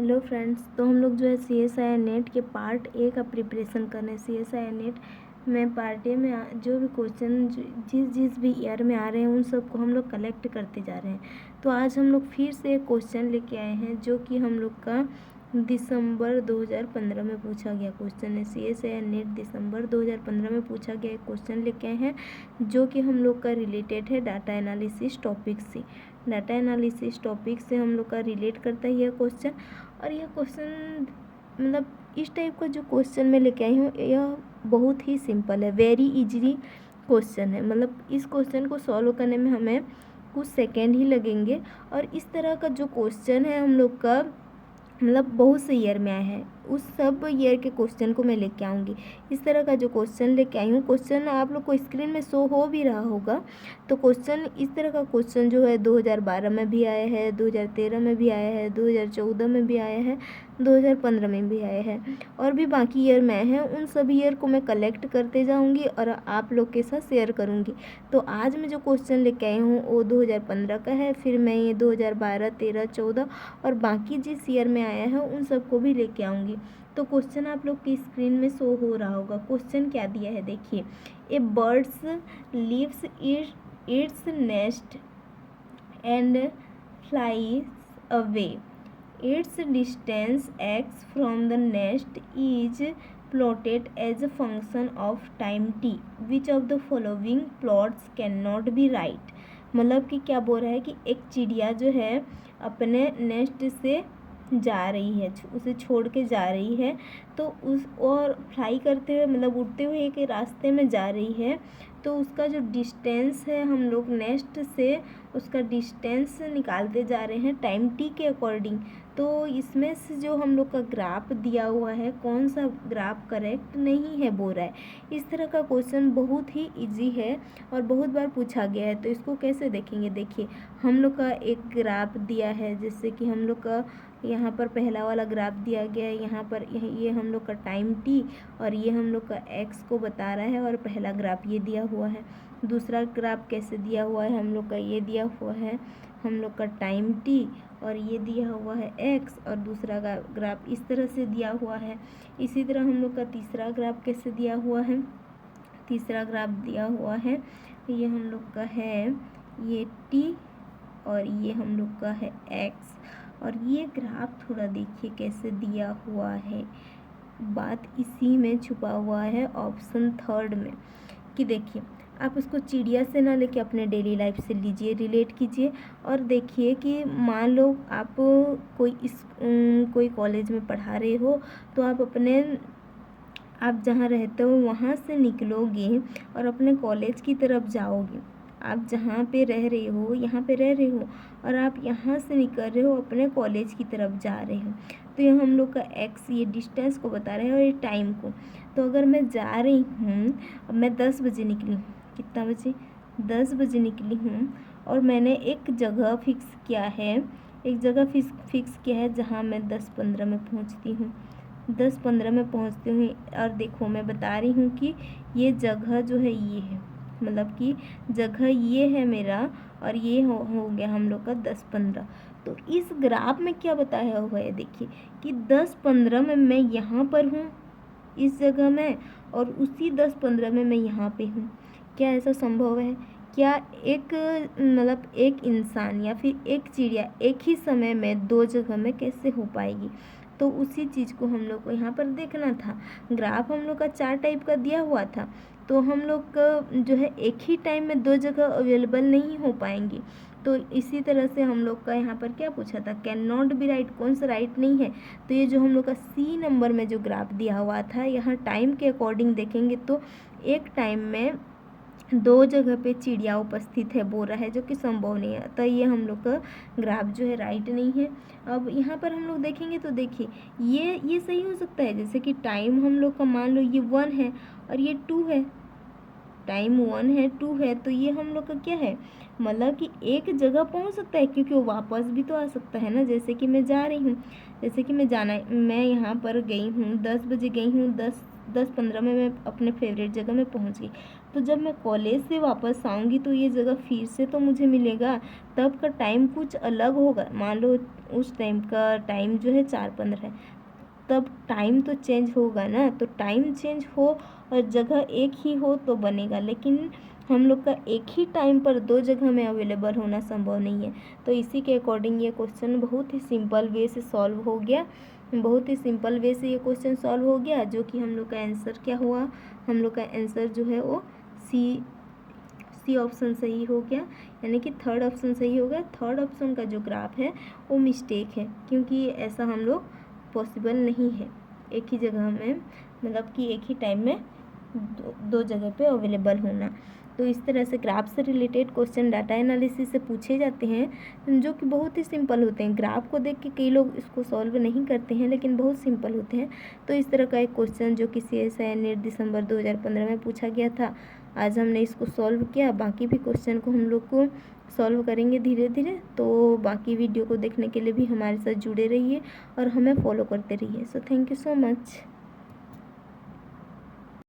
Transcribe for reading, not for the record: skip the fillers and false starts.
Hello friends, तो हम लोग जो है CSIR नेट के पार्ट ए का प्रिपरेशन कर रहे हैं। CSIR नेट में पार्ट ए में जो भी क्वेश्चन जिस भी ईयर में आ रहे हैं उन सबको हम लोग कलेक्ट करते जा रहे हैं। तो आज हम लोग फिर से एक क्वेश्चन लेके आए हैं जो कि हम लोग का दिसंबर 2015 में पूछा गया क्वेश्चन है। CSIR नेट दिसंबर 2015 में पूछा गया एक क्वेश्चन लेके आए हैं जो कि हम लोग का रिलेटेड है डाटा एनालिसिस टॉपिक से। डाटा एनालिसिस टॉपिक से हम लोग का रिलेट करता है यह क्वेश्चन। और यह क्वेश्चन मतलब इस टाइप का जो क्वेश्चन मैं लेके आई हूँ यह बहुत ही सिंपल है, वेरी इजीली क्वेश्चन है। मतलब इस क्वेश्चन को सॉल्व करने में हमें कुछ सेकेंड ही लगेंगे। और इस तरह का जो क्वेश्चन है हम लोग का मतलब बहुत से ईयर में आया है, उस सब ईयर के क्वेश्चन को मैं लेके आऊँगी। इस तरह का जो क्वेश्चन लेके आई हूँ, क्वेश्चन आप लोग को स्क्रीन में शो हो भी रहा होगा। तो क्वेश्चन इस तरह का क्वेश्चन जो है 2012 में भी आया है, 2013 में भी आया है, 2014 में भी आया है, 2015 में भी आया है और भी बाकी ईयर में आए हैं। उन सभी ईयर को मैं कलेक्ट करते जाऊँगी और आप लोग के साथ शेयर करूँगी। तो आज मैं जो क्वेश्चन लेके आई हूँ वो 2015 का है, फिर मैं ये 2012, 13, 14 और बाकी जिस ईयर में आया है उन सबको भी लेके आऊँगी। तो क्वेश्चन आप लोग की स्क्रीन में शो हो रहा होगा। क्वेश्चन क्या दिया है देखिए, a birds leaves its nest and flies away, its distance x from the nest is plotted as a function of time t. Which of the following plots cannot be right? मतलब कि क्या बोल रहा है कि एक चिड़िया जो है अपने नेस्ट से जा रही है, उसे छोड़ के जा रही है, तो उस और फ्लाई करते हुए मतलब उड़ते हुए एक रास्ते में जा रही है। तो उसका जो डिस्टेंस है हम लोग नेस्ट से उसका डिस्टेंस निकालते जा रहे हैं टाइम टी के अकॉर्डिंग। तो इसमें से जो हम लोग का ग्राफ दिया हुआ है कौन सा ग्राफ करेक्ट नहीं है बोल रहा है। इस तरह का क्वेश्चन बहुत ही इजी है और बहुत बार पूछा गया है। तो इसको कैसे देखेंगे, देखिए हम लोग का एक ग्राफ दिया है, जैसे कि हम लोग का यहाँ पर पहला वाला ग्राफ दिया गया है, यहाँ पर ये हम लोग का टाइम टी और ये हम लोग का एक्स को बता रहा है और पहला ग्राफ ये दिया हुआ है। दूसरा ग्राफ कैसे दिया हुआ है, हम लोग का ये दिया हुआ है हम लोग का टाइम टी और ये दिया हुआ है एक्स और दूसरा ग्राफ इस तरह से दिया हुआ है। इसी तरह हम लोग का तीसरा ग्राफ कैसे दिया हुआ है, तीसरा ग्राफ दिया हुआ है ये हम लोग का है ये टी और ये हम लोग का है एक्स। और ये ग्राफ थोड़ा देखिए कैसे दिया हुआ है, बात इसी में छुपा हुआ है ऑप्शन थर्ड में। कि देखिए आप उसको चिड़िया से ना लेके अपने डेली लाइफ से लीजिए, रिलेट कीजिए और देखिए कि मान लो आप कोई कॉलेज में पढ़ा रहे हो, तो आप जहाँ रहते हो वहाँ से निकलोगे और अपने कॉलेज की तरफ जाओगे। आप जहाँ पे रह रहे हो यहाँ पे रह रहे हो और आप यहाँ से निकल रहे हो अपने कॉलेज की तरफ जा रहे हो। तो ये हम लोग का एक्स ये डिस्टेंस को बता रहे हैं और ये टाइम को। तो अगर मैं जा रही हूँ, अब मैं 10 बजे निकली हूँ, कितना बजे 10 बजे निकली हूँ और मैंने एक जगह फिक्स किया है, एक जगह फिक्स किया है जहाँ मैं 10:15 में पहुँचती हूँ। 10:15 में पहुँचती हूँ और देखो मैं बता रही हूँ कि ये जगह जो है ये है, मतलब कि जगह ये है मेरा और ये हो गया हम लोग का 10:15। तो इस ग्राफ में क्या बताया हुआ है देखिए कि 10:15 में मैं यहाँ पर हूँ इस जगह में और उसी 10:15 में मैं यहाँ पे हूँ। क्या ऐसा संभव है? क्या एक मतलब एक इंसान या फिर एक चिड़िया एक ही समय में दो जगह में कैसे हो पाएगी? तो उसी चीज़ को हम लोग को यहाँ पर देखना था। ग्राफ हम लोग का 4 टाइप का दिया हुआ था, तो हम लोग का जो है एक ही टाइम में 2 जगह अवेलेबल नहीं हो पाएंगी। तो इसी तरह से हम लोग का यहाँ पर क्या पूछा था, कैन नॉट बी राइट, कौन सा राइट नहीं है। तो ये जो हम लोग का सी नंबर में जो ग्राफ दिया हुआ था, यहाँ टाइम के अकॉर्डिंग देखेंगे तो एक टाइम में 2 जगह पे चिड़िया उपस्थित है बोल रहा है, जो कि संभव नहीं है। तो ये हम लोग का ग्राफ जो है राइट नहीं है। अब यहाँ पर हम लोग देखेंगे तो देखिए ये सही हो सकता है, जैसे कि टाइम हम लोग का मान लो ये 1 है और ये 2 है, टाइम 1 है 2 है, तो ये हम लोग का क्या है, मतलब कि एक जगह पहुंच सकता है क्योंकि वो वापस भी तो आ सकता है ना। जैसे कि मैं जा रही हूँ, जैसे कि मैं यहाँ पर गई हूँ 10 बजे गई हूँ, 10-15 में मैं अपने फेवरेट जगह में पहुंच गई। तो जब मैं कॉलेज से वापस आऊँगी तो ये जगह फिर से तो मुझे मिलेगा, तब का टाइम कुछ अलग होगा। मान लो उस टाइम का टाइम जो है 4:15 है, तब टाइम तो चेंज होगा ना। तो टाइम चेंज हो और जगह एक ही हो तो बनेगा, लेकिन हम लोग का एक ही टाइम पर 2 जगह में अवेलेबल होना संभव नहीं है। तो इसी के अकॉर्डिंग ये क्वेश्चन बहुत ही सिंपल वे से सॉल्व हो गया। बहुत ही सिंपल वे से ये क्वेश्चन सॉल्व हो गया, जो कि हम लोग का आंसर क्या हुआ, हम लोग का आंसर जो है वो सी ऑप्शन सही हो गया, यानी कि थर्ड ऑप्शन सही हो गया। थर्ड ऑप्शन का जो ग्राफ है वो मिस्टेक है, क्योंकि ऐसा हम लोग पॉसिबल नहीं है एक ही जगह में, मतलब कि एक ही टाइम में दो जगह पे अवेलेबल होना। तो इस तरह से ग्राफ से रिलेटेड क्वेश्चन डाटा एनालिसिस से पूछे जाते हैं, जो कि बहुत ही सिंपल होते हैं। ग्राफ को देख के कई लोग इसको सॉल्व नहीं करते हैं, लेकिन बहुत सिंपल होते हैं। तो इस तरह का एक क्वेश्चन जो कि CSI नेट दिसंबर 2015 में पूछा गया था, आज हमने इसको सॉल्व किया। बाकी भी क्वेश्चन को हम लोग को सॉल्व करेंगे धीरे धीरे। तो बाकी वीडियो को देखने के लिए भी हमारे साथ जुड़े रहिए और हमें फॉलो करते रहिए। So thank you so much.